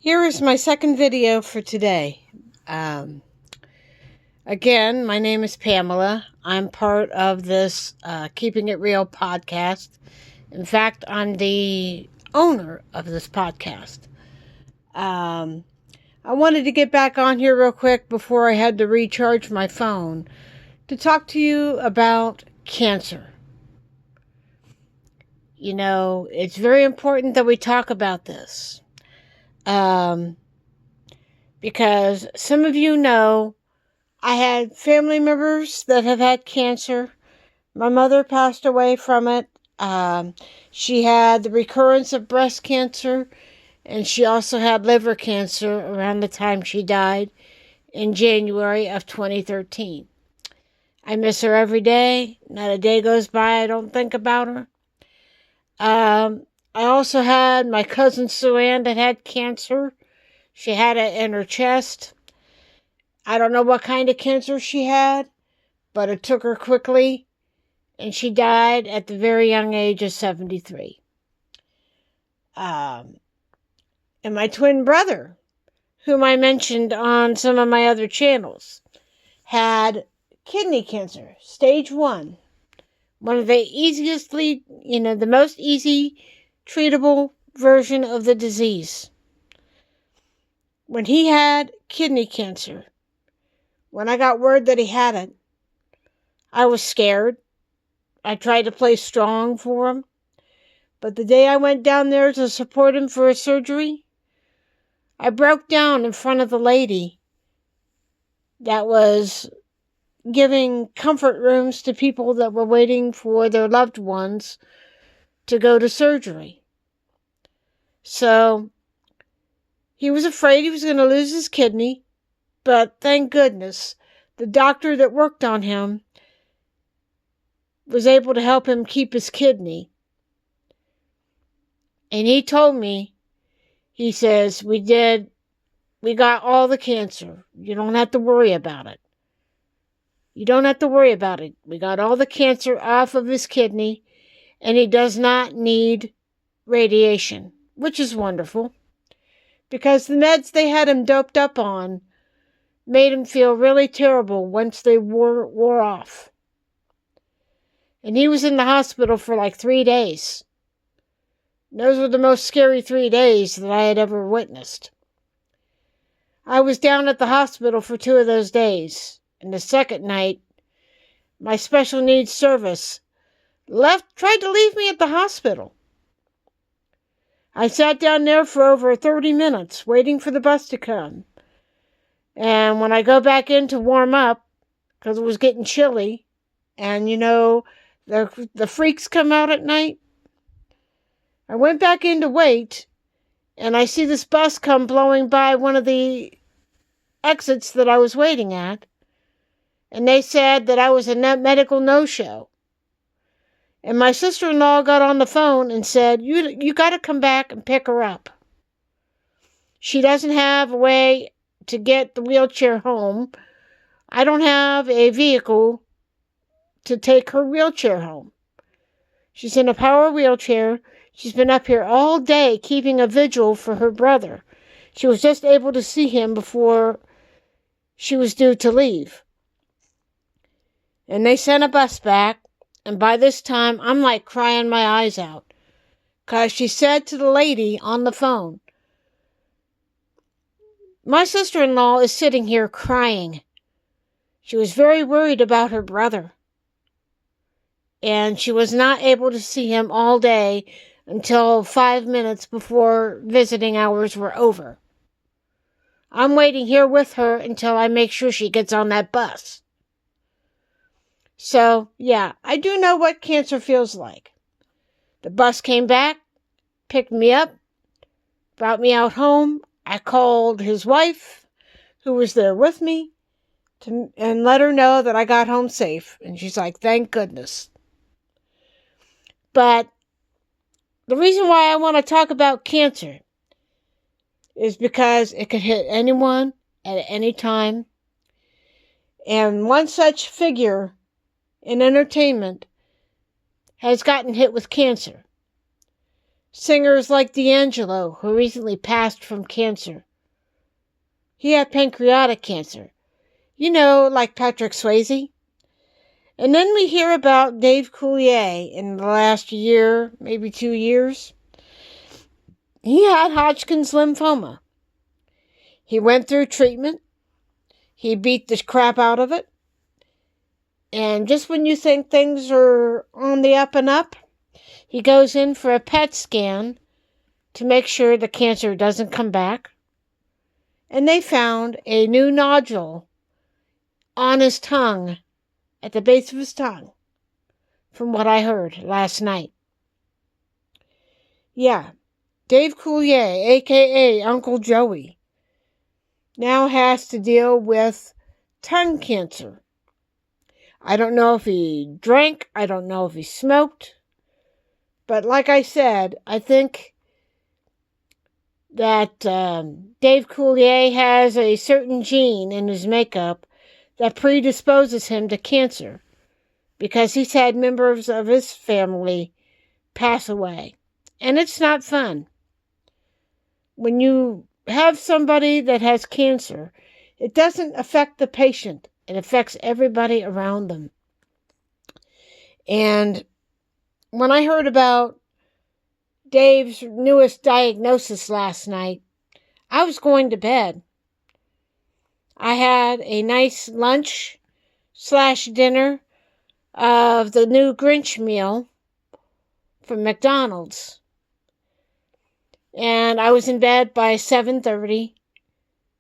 Here is my second video for today. Again, my name is Pamela. I'm part of this Keeping It Real podcast. In fact, I'm the owner of this podcast. I wanted to get back on here real quick before I had to recharge my phone to talk to you about cancer. You know, it's very important that we talk about this. Because some of you know I had family members that have had cancer. My mother passed away from it. She had the recurrence of breast cancer, and she also had liver cancer around the time she died in January of 2013. I miss her every day. Not a day goes by I don't think about her. I also had my cousin Sue Ann that had cancer. She had it in her chest. I don't know what kind of cancer she had, but it took her quickly, and she died at the very young age of 73. And my twin brother, whom I mentioned on some of my other channels, had kidney cancer, stage 1. One of the the most easy treatable version of the disease. When he had kidney cancer, when I got word that he had it, I was scared. I tried to play strong for him. But the day I went down there to support him for his surgery, I broke down in front of the lady that was giving comfort rooms to people that were waiting for their loved ones to go to surgery. So he was afraid he was going to lose his kidney, but thank goodness the doctor that worked on him was able to help him keep his kidney. And he told me, he says, we got all the cancer. You don't have to worry about it. You don't have to worry about it. We got all the cancer off of his kidney, and he does not need radiation, which is wonderful. Because the meds they had him doped up on made him feel really terrible once they wore off. And he was in the hospital for like 3 days. Those were the most scary 3 days that I had ever witnessed. I was down at the hospital for 2 of those days. And the second night, my special needs service tried to leave me at the hospital. I sat down there for over 30 minutes waiting for the bus to come. And when I go back in to warm up, because it was getting chilly, and you know, the freaks come out at night, I went back in to wait, and I see this bus come blowing by one of the exits that I was waiting at, and they said that I was a medical no-show. And my sister-in-law got on the phone and said, you got to come back and pick her up. She doesn't have a way to get the wheelchair home. I don't have a vehicle to take her wheelchair home. She's in a power wheelchair. She's been up here all day keeping a vigil for her brother. She was just able to see him before she was due to leave. And they sent a bus back. And by this time, I'm like crying my eyes out. Because she said to the lady on the phone, my sister-in-law is sitting here crying. She was very worried about her brother. And she was not able to see him all day until 5 minutes before visiting hours were over. I'm waiting here with her until I make sure she gets on that bus. So, yeah, I do know what cancer feels like. The bus came back, picked me up, brought me out home. I called his wife, who was there with me, and let her know that I got home safe. And she's like, thank goodness. But the reason why I want to talk about cancer is because it could hit anyone at any time. And one such figure in entertainment has gotten hit with cancer. Singers like D'Angelo, who recently passed from cancer. He had pancreatic cancer. You know, like Patrick Swayze. And then we hear about Dave Coulier in the last year, maybe 2 years. He had Hodgkin's lymphoma. He went through treatment. He beat the crap out of it. And just when you think things are on the up and up, he goes in for a PET scan to make sure the cancer doesn't come back. And they found a new nodule on his tongue, at the base of his tongue, from what I heard last night. Yeah, Dave Coulier, a.k.a. Uncle Joey, now has to deal with tongue cancer. I don't know if he drank, I don't know if he smoked, but like I said, I think that Dave Coulier has a certain gene in his makeup that predisposes him to cancer, because he's had members of his family pass away. And it's not fun. When you have somebody that has cancer, it doesn't affect the patient. It affects everybody around them. And when I heard about Dave's newest diagnosis last night, I was going to bed. I had a nice lunch/dinner of the new Grinch meal from McDonald's. And I was in bed by 7:30.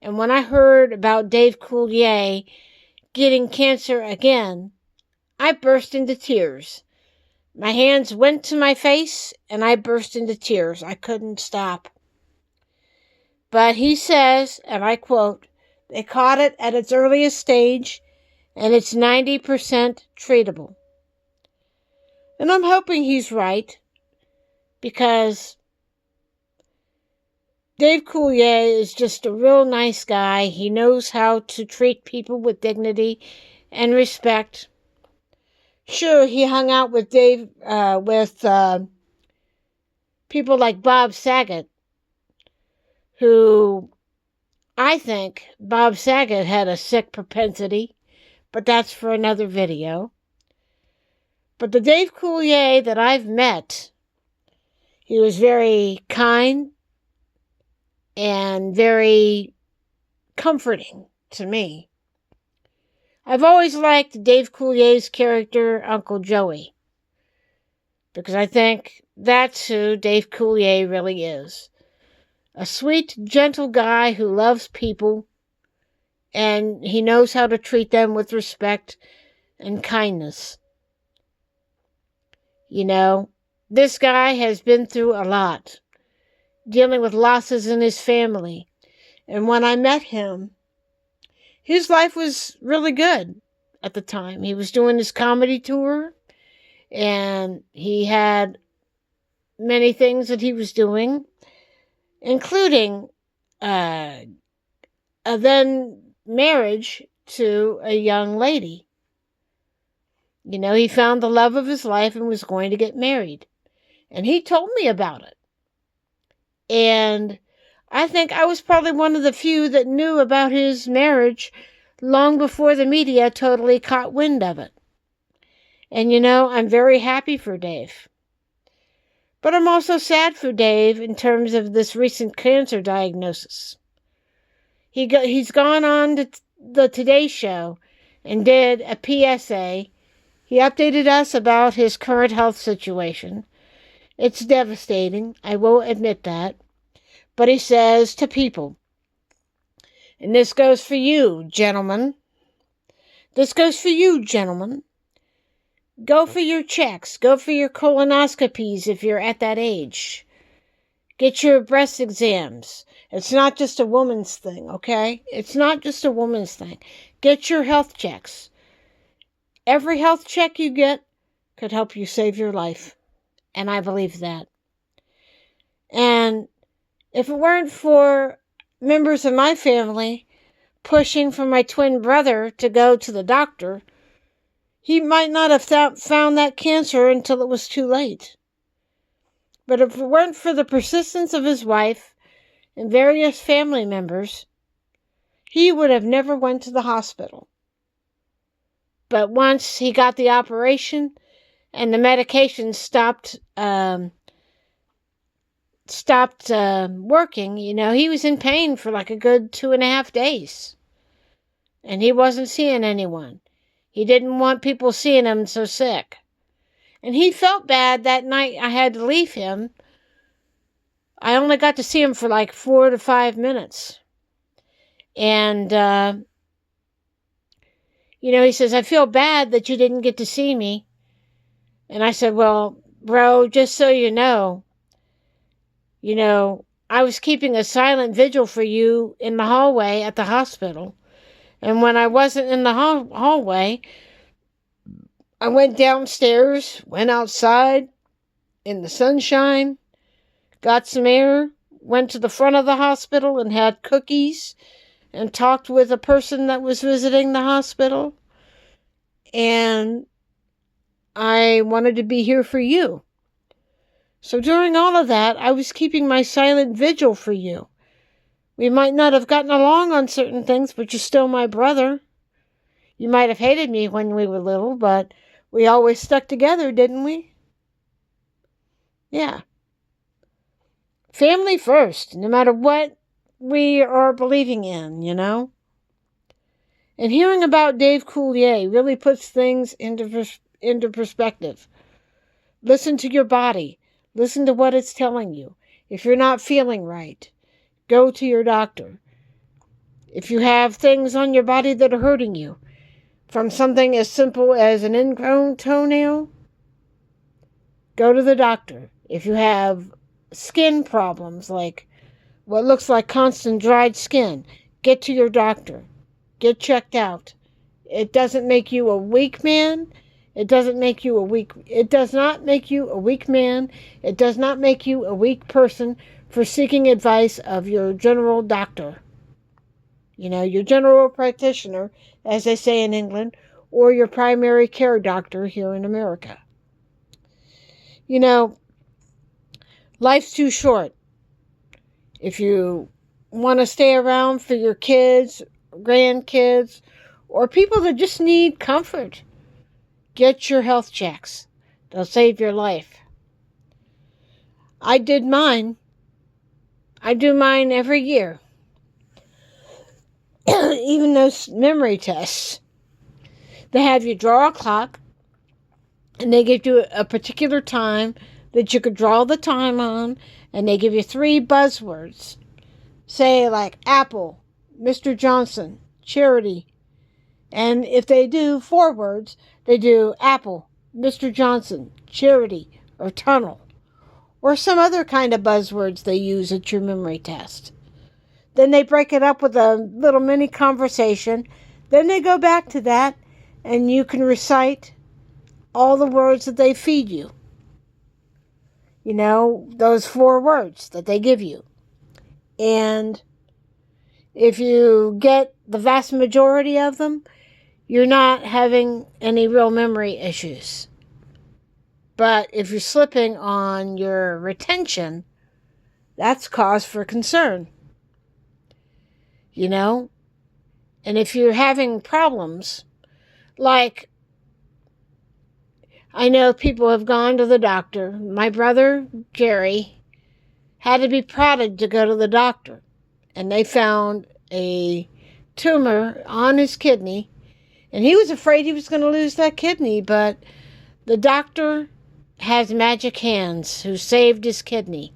And when I heard about Dave Coulier getting cancer again, I burst into tears. My hands went to my face and I burst into tears. I couldn't stop. But he says, and I quote, they caught it at its earliest stage and it's 90% treatable. And I'm hoping he's right, because Dave Coulier is just a real nice guy. He knows how to treat people with dignity and respect. Sure, he hung out with people like Bob Saget, who I think Bob Saget had a sick propensity, but that's for another video. But the Dave Coulier that I've met, he was very kind and very comforting to me. I've always liked Dave Coulier's character, Uncle Joey, because I think that's who Dave Coulier really is. A sweet, gentle guy who loves people, and he knows how to treat them with respect and kindness. You know, this guy has been through a lot, dealing with losses in his family. And when I met him, his life was really good at the time. He was doing his comedy tour, and he had many things that he was doing, including a then marriage to a young lady. You know, he found the love of his life and was going to get married. And he told me about it. And I think I was probably one of the few that knew about his marriage long before the media totally caught wind of it. And you know, I'm very happy for Dave. But I'm also sad for Dave in terms of this recent cancer diagnosis. He's gone on to the Today Show and did a PSA. He updated us about his current health situation. It's devastating, I will admit that. But he says to people, and this goes for you, gentlemen. This goes for you, gentlemen. Go for your checks. Go for your colonoscopies if you're at that age. Get your breast exams. It's not just a woman's thing, okay? It's not just a woman's thing. Get your health checks. Every health check you get could help you save your life. And I believe that. And if it weren't for members of my family pushing for my twin brother to go to the doctor, he might not have found that cancer until it was too late. But if it weren't for the persistence of his wife and various family members, he would have never went to the hospital. But once he got the operation and the medication stopped working, he was in pain for like a good 2.5 days. And he wasn't seeing anyone. He didn't want people seeing him so sick. And he felt bad that night I had to leave him. I only got to see him for like 4 to 5 minutes. And, he says, I feel bad that you didn't get to see me. And I said, well, bro, just so you know, I was keeping a silent vigil for you in the hallway at the hospital. And when I wasn't in the hallway, I went downstairs, went outside in the sunshine, got some air, went to the front of the hospital and had cookies and talked with a person that was visiting the hospital. And I wanted to be here for you. So during all of that, I was keeping my silent vigil for you. We might not have gotten along on certain things, but you're still my brother. You might have hated me when we were little, but we always stuck together, didn't we? Yeah. Family first, no matter what we are believing in, And hearing about Dave Coulier really puts things into perspective. Listen to your body. Listen to what it's telling you. If you're not feeling right, go to your doctor. If you have things on your body that are hurting you, from something as simple as an ingrown toenail, go to the doctor. If you have skin problems, like what looks like constant dried skin, get to your doctor. Get checked out. It doesn't make you a weak man. It does not make you a weak man. It does not make you a weak person for seeking advice of your general doctor. Your general practitioner, as they say in England, or your primary care doctor here in America. Life's too short. If you want to stay around for your kids, grandkids, or people that just need comfort, get your health checks. They'll save your life. I did mine. I do mine every year. Even those memory tests. They have you draw a clock, and they give you a particular time that you could draw the time on, and they give you 3 buzzwords. Say like apple, Mr. Johnson, charity. And if they do 4 words, they do apple, Mr. Johnson, charity, or tunnel, or some other kind of buzzwords they use at your memory test. Then they break it up with a little mini conversation. Then they go back to that, and you can recite all the words that they feed you. Those 4 words that they give you. And if you get the vast majority of them, you're not having any real memory issues. But if you're slipping on your retention, that's cause for concern. And if you're having problems, like I know people have gone to the doctor. My brother, Jerry, had to be prodded to go to the doctor. And they found a tumor on his kidney. And he was afraid he was going to lose that kidney. But the doctor has magic hands who saved his kidney.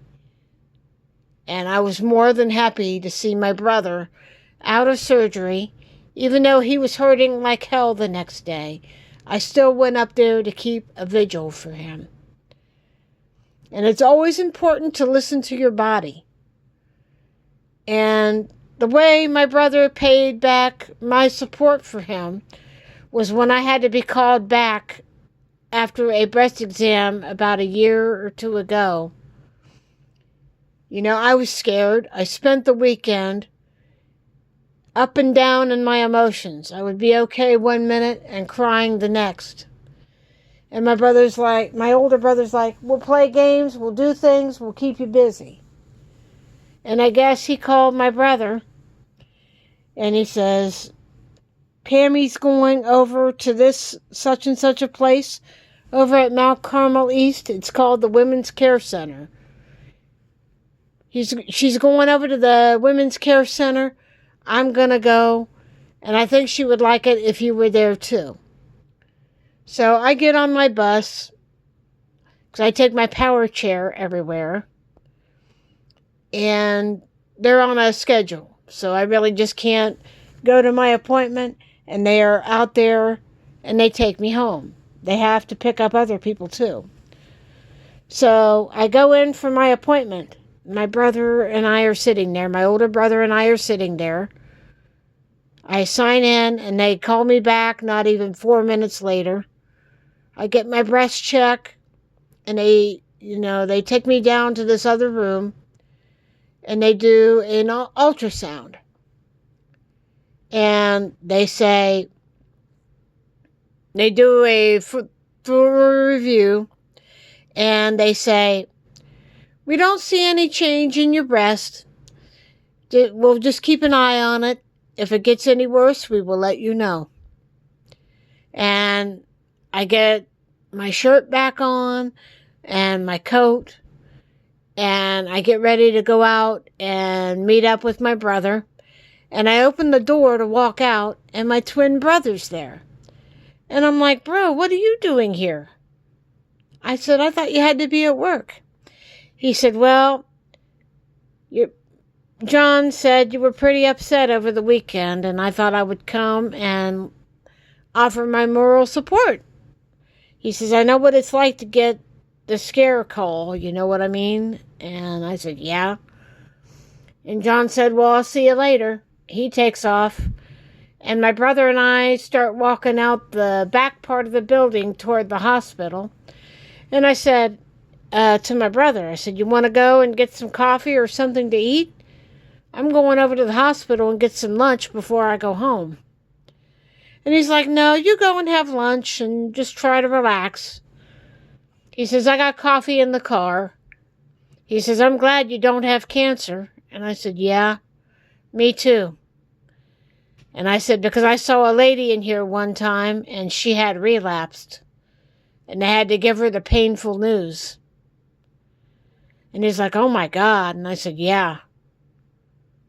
And I was more than happy to see my brother out of surgery. Even though he was hurting like hell the next day, I still went up there to keep a vigil for him. And it's always important to listen to your body. And the way my brother paid back my support for him was when I had to be called back after a breast exam about a year or 2 ago. I was scared. I spent the weekend up and down in my emotions. I would be okay 1 minute and crying the next. And my older brother's like, we'll play games, we'll do things, we'll keep you busy. And I guess he called my brother and he says, Pammy's going over to this such and such a place over at Mount Carmel East. It's called the Women's Care Center. She's going over to the Women's Care Center. I'm going to go, and I think she would like it if you were there too. So I get on my bus, because I take my power chair everywhere, and they're on a schedule. So I really just can't go to my appointment, and they are out there, and they take me home. They have to pick up other people too. So I go in for my appointment. My brother and I are sitting there. My older brother and I are sitting there. I sign in, and they call me back not even 4 minutes later. I get my breast check, and they take me down to this other room, and they do an ultrasound. And they do a thorough review, and they say, we don't see any change in your breast. We'll just keep an eye on it. If it gets any worse, we will let you know. And I get my shirt back on and my coat, and I get ready to go out and meet up with my brother. And I open the door to walk out, and my twin brother's there. And I'm like, bro, what are you doing here? I said, I thought you had to be at work. He said, well, John said you were pretty upset over the weekend, and I thought I would come and offer my moral support. He says, I know what it's like to get the scare call, you know what I mean? And I said, yeah. And John said, well, I'll see you later. He takes off, and my brother and I start walking out the back part of the building toward the hospital. And I said to my brother, I said, you want to go and get some coffee or something to eat? I'm going over to the hospital and get some lunch before I go home. And he's like, no, you go and have lunch and just try to relax. He says, I got coffee in the car. He says, I'm glad you don't have cancer. And I said, yeah, me too. And I said, because I saw a lady in here one time and she had relapsed. And they had to give her the painful news. And he's like, oh my God. And I said, yeah.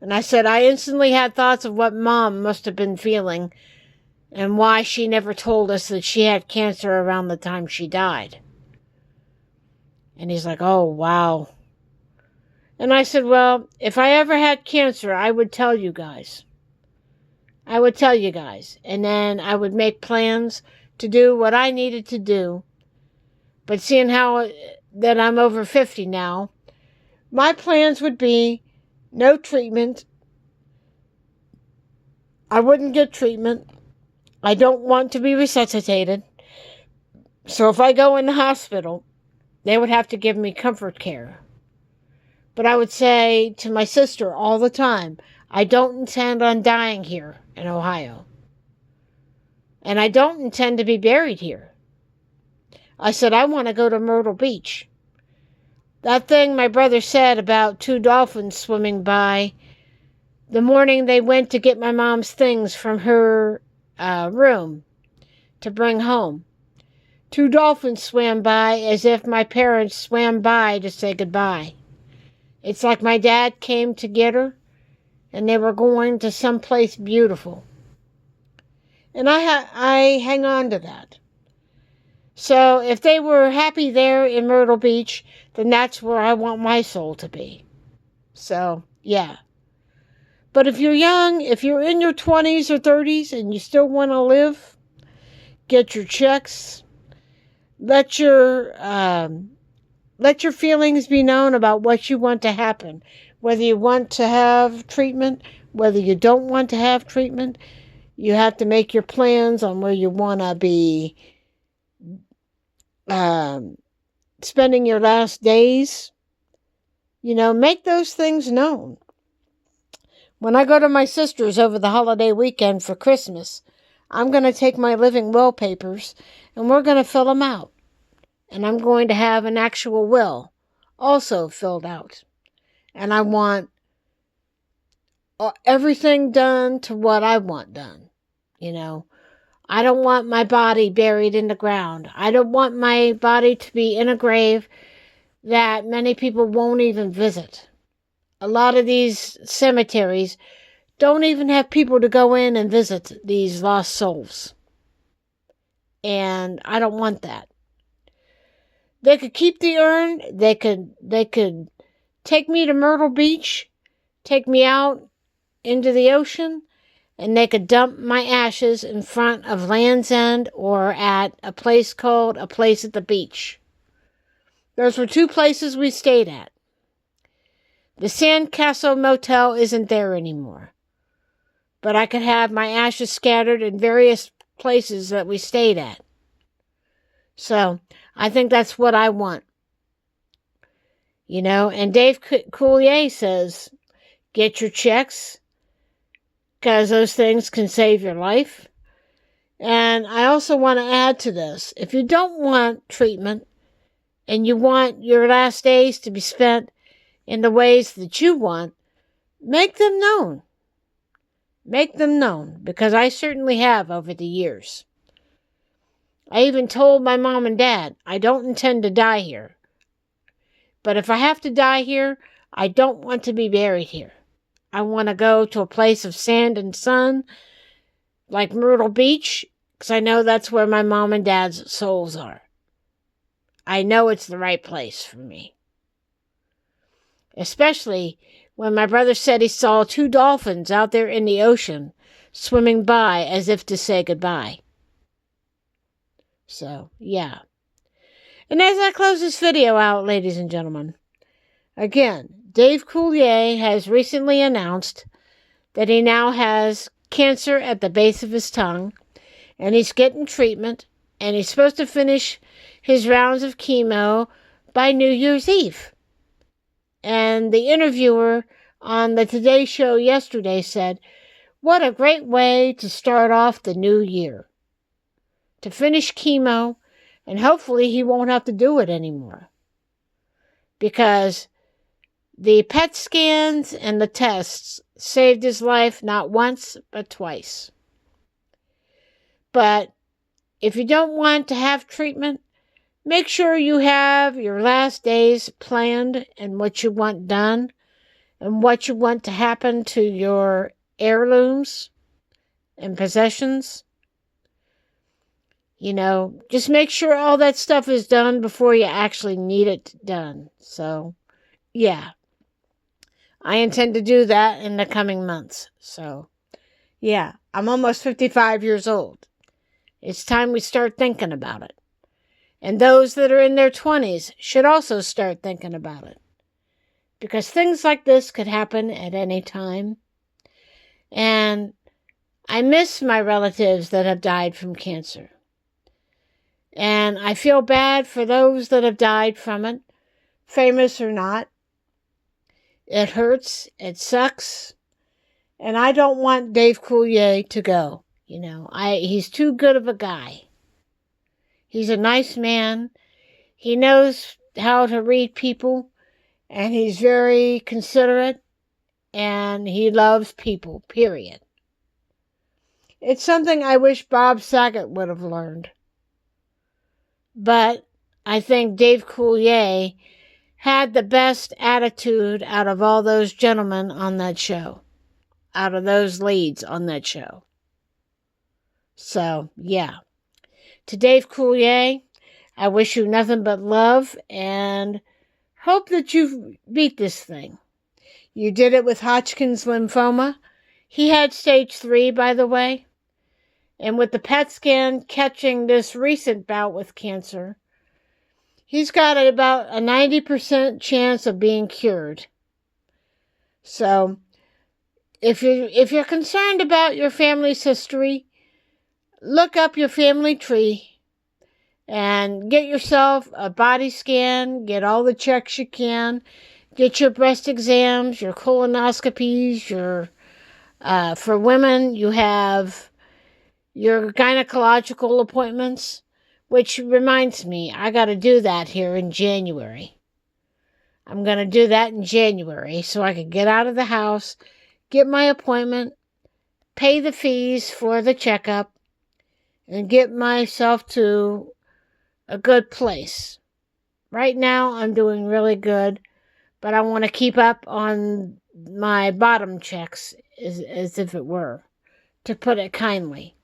And I said, I instantly had thoughts of what Mom must have been feeling and why she never told us that she had cancer around the time she died. And he's like, oh, wow. And I said, well, if I ever had cancer, I would tell you guys. I would tell you guys. And then I would make plans to do what I needed to do. But seeing how that I'm over 50 now, my plans would be no treatment. I wouldn't get treatment. I don't want to be resuscitated. So if I go in the hospital, they would have to give me comfort care. But I would say to my sister all the time, I don't intend on dying here in Ohio. And I don't intend to be buried here. I said, I want to go to Myrtle Beach. That thing my brother said about 2 dolphins swimming by the morning they went to get my mom's things from her room to bring home. 2 dolphins swam by as if my parents swam by to say goodbye. It's like my dad came to get her and they were going to someplace beautiful. And I hang on to that. So if they were happy there in Myrtle Beach, then that's where I want my soul to be. So, yeah. But if you're young, if you're in your 20s or 30s and you still want to live, get your checks. Let your feelings be known about what you want to happen. Whether you want to have treatment, whether you don't want to have treatment, you have to make your plans on where you want to be spending your last days. You know, make those things known. When I go to my sister's over the holiday weekend for Christmas, I'm going to take my living will papers and we're going to fill them out. And I'm going to have an actual will also filled out. And I want everything done to what I want done. You know, I don't want my body buried in the ground. I don't want my body to be in a grave that many people won't even visit. A lot of these cemeteries don't even have people to go in and visit these lost souls. And I don't want that. They could keep the urn. They could take me to Myrtle Beach, take me out into the ocean, and they could dump my ashes in front of Land's End or at a place called A Place at the Beach. Those were two places we stayed at. The Sandcastle Motel isn't there anymore. But I could have my ashes scattered in various places that we stayed at. So, I think that's what I want. You know, and Dave Coulier says, get your checks, because those things can save your life. And I also want to add to this, if you don't want treatment and you want your last days to be spent in the ways that you want, make them known. Make them known, because I certainly have over the years. I even told my mom and dad, I don't intend to die here. But if I have to die here, I don't want to be buried here. I want to go to a place of sand and sun, like Myrtle Beach, because I know that's where my mom and dad's souls are. I know it's the right place for me. Especially when my brother said he saw 2 dolphins out there in the ocean, swimming by as if to say goodbye. So, yeah. And as I close this video out, ladies and gentlemen, again, Dave Coulier has recently announced that he now has cancer at the base of his tongue, and he's getting treatment, and he's supposed to finish his rounds of chemo by New Year's Eve. And the interviewer on the Today Show yesterday said, what a great way to start off the new year. To finish chemo, and hopefully he won't have to do it anymore. Because the PET scans and the tests saved his life not once, but twice. But if you don't want to have treatment, make sure you have your last days planned and what you want done and what you want to happen to your heirlooms and possessions. You know, just make sure all that stuff is done before you actually need it done. So, yeah. I intend to do that in the coming months. So, yeah. I'm almost 55 years old. It's time we start thinking about it. And those that are in their 20s should also start thinking about it. Because things like this could happen at any time. And I miss my relatives that have died from cancer. And I feel bad for those that have died from it, famous or not. It hurts. It sucks. And I don't want Dave Coulier to go. You know, he's too good of a guy. He's a nice man. He knows how to read people. And he's very considerate. And he loves people, period. It's something I wish Bob Saget would have learned. But I think Dave Coulier had the best attitude out of all those gentlemen on that show. Out of those leads on that show. So, yeah. To Dave Coulier, I wish you nothing but love and hope that you beat this thing. You did it with Hodgkin's lymphoma. He had stage 3, by the way. And with the PET scan catching this recent bout with cancer, he's got about a 90% chance of being cured. So, if you're concerned about your family's history, look up your family tree and get yourself a body scan, get all the checks you can, get your breast exams, your colonoscopies, for women, you have your gynecological appointments, which reminds me, I got to do that here in January. I'm going to do that in January so I can get out of the house, get my appointment, pay the fees for the checkup, and get myself to a good place. Right now, I'm doing really good, but I want to keep up on my bottom checks, as if it were, to put it kindly.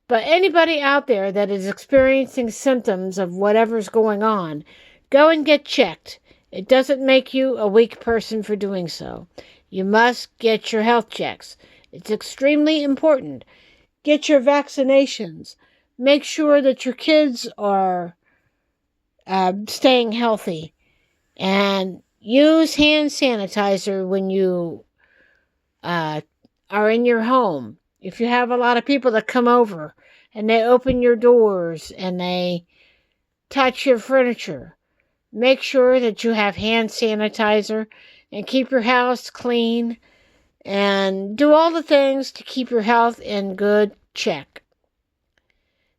But anybody out there that is experiencing symptoms of whatever's going on, go and get checked. It doesn't make you a weak person for doing so. You must get your health checks. It's extremely important. Get your vaccinations. Make sure that your kids are staying healthy. And use hand sanitizer when you are in your home. If you have a lot of people that come over and they open your doors and they touch your furniture, make sure that you have hand sanitizer and keep your house clean and do all the things to keep your health in good check.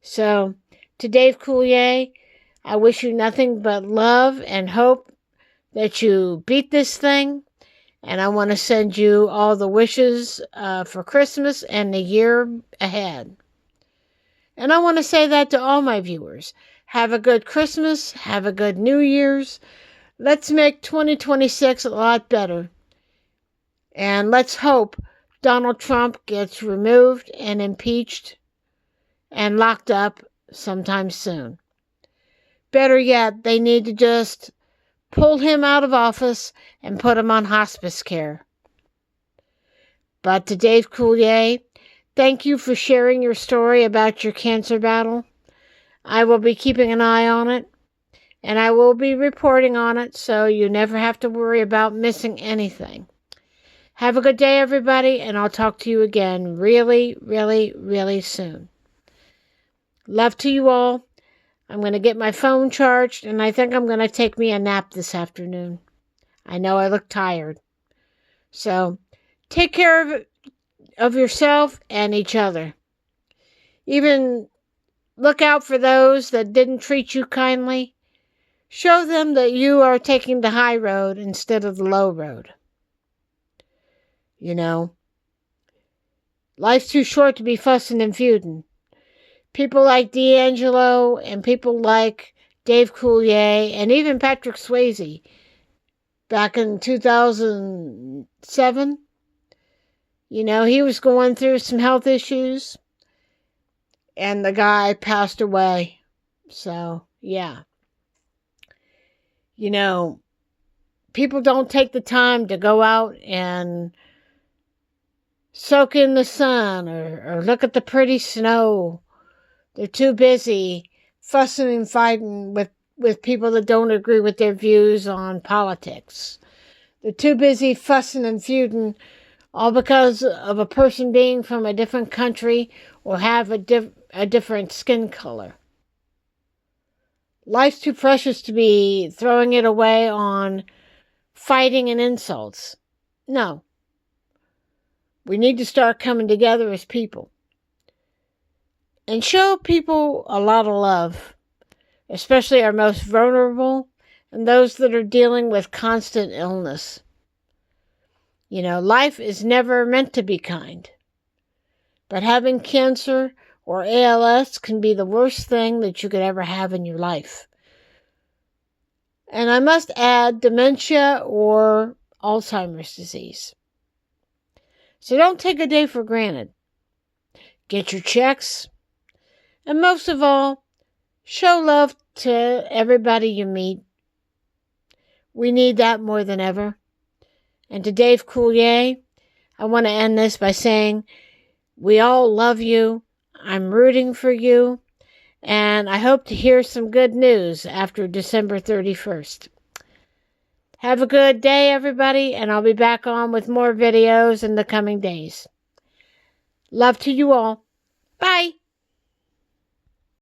So, to Dave Coulier, I wish you nothing but love and hope that you beat this thing. And I want to send you all the wishes for Christmas and the year ahead. And I want to say that to all my viewers. Have a good Christmas. Have a good New Year's. Let's make 2026 a lot better. And let's hope Donald Trump gets removed and impeached and locked up sometime soon. Better yet, they need to just pull him out of office and put him on hospice care. But to Dave Coulier, thank you for sharing your story about your cancer battle. I will be keeping an eye on it, and I will be reporting on it, so you never have to worry about missing anything. Have a good day, everybody, and I'll talk to you again really, really, really soon. Love to you all. I'm going to get my phone charged, and I think I'm going to take me a nap this afternoon. I know I look tired. So, take care of yourself and each other. Even look out for those that didn't treat you kindly. Show them that you are taking the high road instead of the low road. You know, life's too short to be fussing and feuding. People like D'Angelo and people like Dave Coulier and even Patrick Swayze back in 2007, you know, he was going through some health issues and the guy passed away. So, yeah. You know, people don't take the time to go out and soak in the sun or look at the pretty snow. They're too busy fussing and fighting with people that don't agree with their views on politics. They're too busy fussing and feuding all because of a person being from a different country or have a different skin color. Life's too precious to be throwing it away on fighting and insults. No. We need to start coming together as people. And show people a lot of love, especially our most vulnerable and those that are dealing with constant illness. You know, life is never meant to be kind. But having cancer or ALS can be the worst thing that you could ever have in your life. And I must add dementia or Alzheimer's disease. So don't take a day for granted. Get your checks. And most of all, show love to everybody you meet. We need that more than ever. And to Dave Coulier, I want to end this by saying, we all love you. I'm rooting for you. And I hope to hear some good news after December 31st. Have a good day, everybody, and I'll be back on with more videos in the coming days. Love to you all. Bye.